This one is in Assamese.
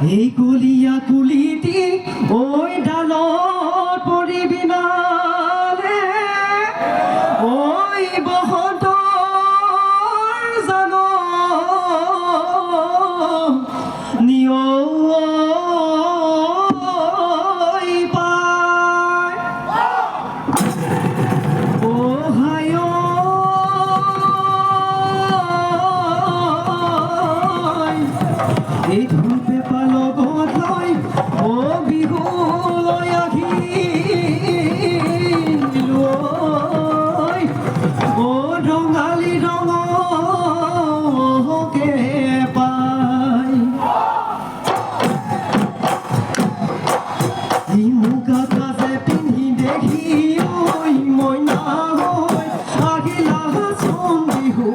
এই কলিয়া কুলিটি ওই ডালত পৰিবি নালে ওই বহতৰ জান নিয় পায় অহায় এই ঢোল পেঁপা লগত লৈ বিহুলৈ আহিলো ৰঙালী ৰঙকে পাই মুগা কাজে পিন্ধি দেখি ঐ মইনা হৈ আহিলা চোন বিহু